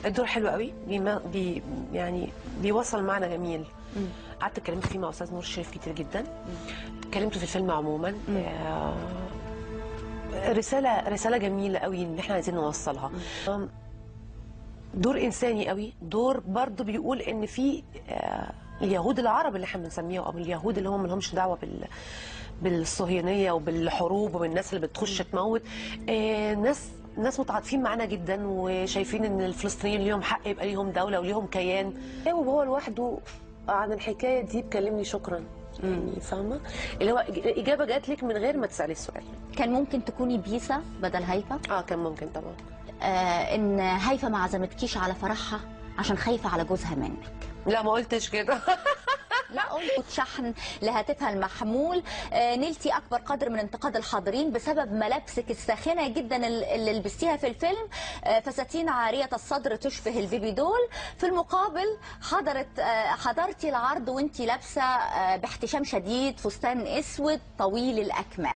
الدور حلو قوي، يعني بيوصل معنى جميل. قعدت اتكلمت فيه مع استاذ نور الشريف كتير جدا، اتكلمت في الفيلم عموما. رساله جميله قوي ان احنا عايزين نوصلها. دور انساني قوي، دور برضه بيقول ان في اليهود العرب اللي احنا بنسميهم، او اليهود اللي هم ما لهمش دعوه بالصهيونيه وبالحروب وبالناس اللي بتخش تموت. ناس متعاطفين معانا جدا، وشايفين ان الفلسطينيين ليهم حق يبقى ليهم دوله وليهم كيان. وهو لوحده عن الحكايه دي بكلمني شكرا، يعني فاهمه اللي هو اجابه جات لك من غير ما تسالي السؤال. كان ممكن تكوني بيسا بدل هيفا؟ كان ممكن طبعا. ان هيفا ما عزمتكيش على فرحها عشان خايفه على جوزها منك. لا ما قلتش كده. لا، قلت شحن لهاتفها المحمول. نلتي اكبر قدر من انتقاد الحاضرين بسبب ملابسك الساخنه جدا اللي لبستيها في الفيلم، فساتين عاريه الصدر تشبه البيبي دول. في المقابل حضرتي العرض وانتي لابسه باحتشام شديد فستان اسود طويل الاكمام.